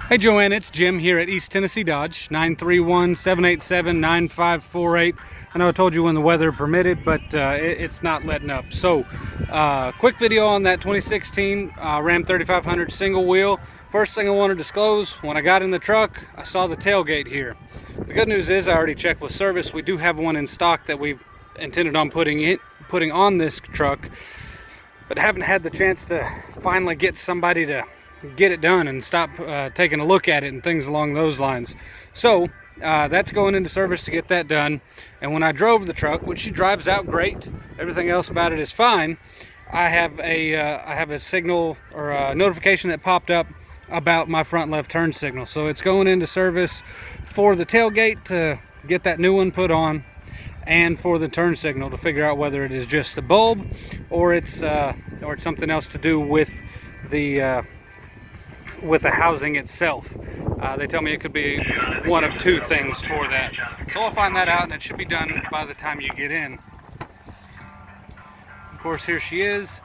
Hey Joanne, it's Jim here at East Tennessee Dodge, 931-787-9548. I know I told you when the weather permitted, but it's not letting up. So, quick video on that 2016 Ram 3500 single wheel. First thing I want to disclose, when I got in the truck, I saw the tailgate here. The good news is I already checked with service. We do have one in stock that we've intended on putting on this truck, but haven't had the chance to finally get somebody to get it done and stop taking a look at it and things along those lines. So that's going into service to get that done. And when I drove the truck, which she drives out great, everything else about it is fine, I have a signal or a notification that popped up about my front left turn signal. So it's going into service for the tailgate to get that new one put on, and for the turn signal to figure out whether it is just the bulb or it's something else to do with the housing itself. They tell me it could be one of two things for that. So I'll find that out, and it should be done by the time you get in. Of course, here she is.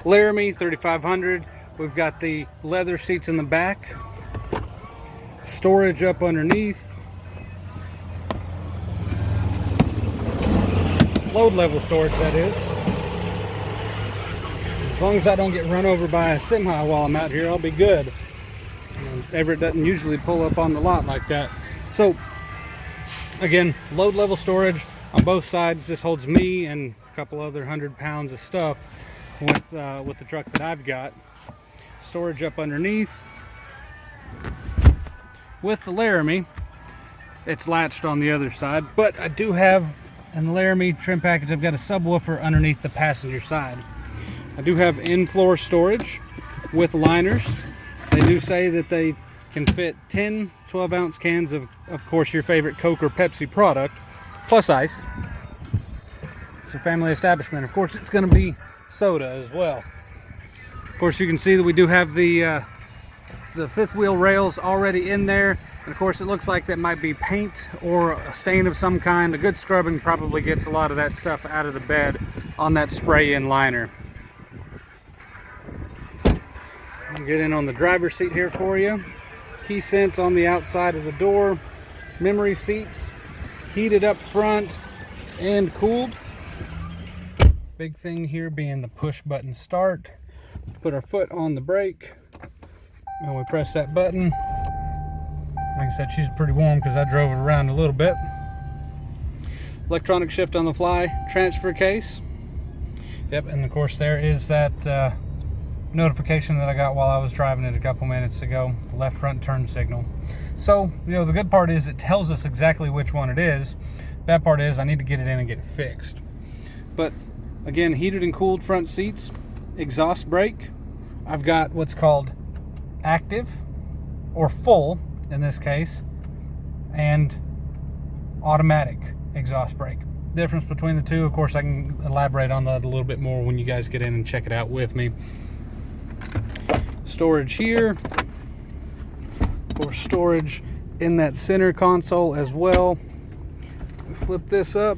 Laramie 3500. We've got the leather seats in the back. Storage up underneath. Load level storage, that is. As long as I don't get run over by a semi while I'm out here, I'll be good. Everett doesn't usually pull up on the lot like that. So, again, load level storage on both sides. This holds me and a couple other 100 pounds of stuff with the truck that I've got. Storage up underneath. With the Laramie, it's latched on the other side, but I do have, in the Laramie trim package, I've got a subwoofer underneath the passenger side. I do have in-floor storage with liners. They do say that they can fit 10 12-ounce cans of course, your favorite Coke or Pepsi product, plus ice. It's a family establishment. Of course, it's going to be soda as well. Of course, you can see that we do have the fifth wheel rails already in there. And of course, it looks like that might be paint or a stain of some kind. A good scrubbing probably gets a lot of that stuff out of the bed on that spray-in liner. I'll get in on the driver's seat here for you. Key sense on the outside of the door. Memory seats, heated up front and cooled. Big thing here being the push button start. Put our foot on the brake and we press that button. Like I said, she's pretty warm because I drove it around a little bit. Electronic shift on the fly, transfer case. Yep, and of course there is that notification that I got while I was driving it a couple minutes ago, the left front turn signal. So, the good part is it tells us exactly which one it is. Bad part is I need to get it in and get it fixed. But again, heated and cooled front seats, exhaust brake. I've got what's called active or full in this case, and automatic exhaust brake. Difference between the two, of course, I can elaborate on that a little bit more when you guys get in and check it out with me. Storage here, or storage in that center console as well. We flip this up,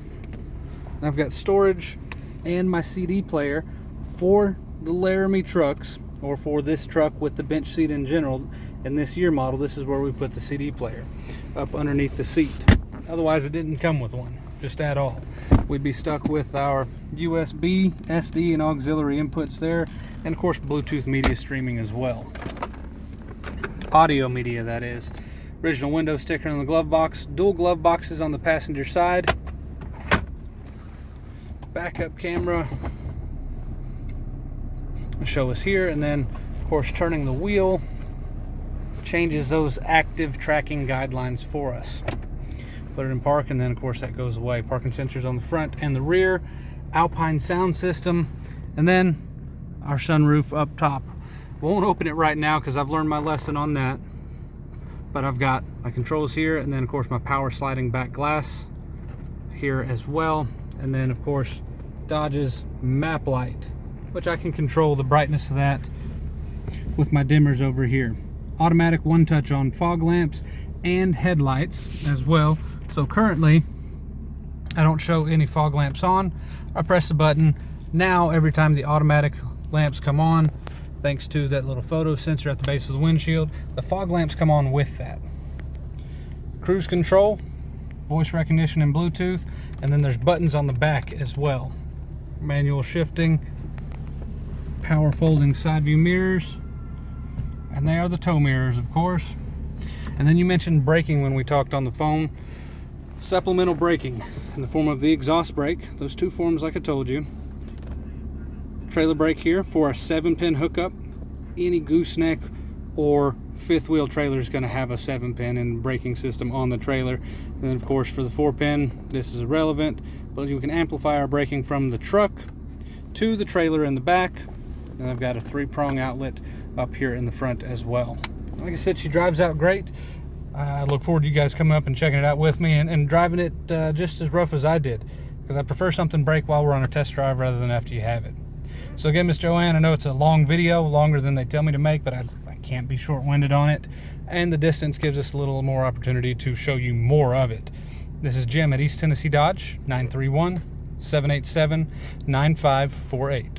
and I've got storage and my CD player for the Laramie trucks, or for this truck with the bench seat in general. In this year model, this is where we put the CD player, up underneath the seat. Otherwise, it didn't come with one, just at all. We'd be stuck with our USB, SD, and auxiliary inputs there, and of course Bluetooth media streaming as well. Audio media, that is. Original window sticker on the glove box, dual glove boxes on the passenger side, backup camera will show us here, and then of course turning the wheel changes those active tracking guidelines for us. Put it in park, and then of course that goes away. Parking sensors on the front and the rear, Alpine sound system, and then our sunroof up top. Won't open it right now because I've learned my lesson on that, but I've got my controls here, and then of course my power sliding back glass here as well, and then of course Dodge's map light, which I can control the brightness of that with my dimmers over here. Automatic one touch on fog lamps and headlights as well. So currently I don't show any fog lamps on. I press the button. Now every time the automatic lamps come on, thanks to that little photo sensor at the base of the windshield. The fog lamps come on with that. Cruise control, voice recognition and Bluetooth, and then there's buttons on the back as well. Manual shifting, power folding side view mirrors, and they are the tow mirrors, of course. And then you mentioned braking when we talked on the phone. Supplemental braking in the form of the exhaust brake, those two forms like I told you. Trailer brake here for a 7-pin hookup. Any gooseneck or fifth wheel trailer is going to have a 7-pin and braking system on the trailer. And then of course for the 4-pin, this is irrelevant, but you can amplify our braking from the truck to the trailer in the back. And I've got a 3-prong outlet up here in the front as well. Like I said, she drives out great. I look forward to you guys coming up and checking it out with me and driving it just as rough as I did, because I prefer something brake while we're on a test drive rather than after you have it. So again, Miss Joanne, I know it's a long video, longer than they tell me to make, but I can't be short-winded on it, and the distance gives us a little more opportunity to show you more of it. This is Jim at East Tennessee Dodge, 931-787-9548.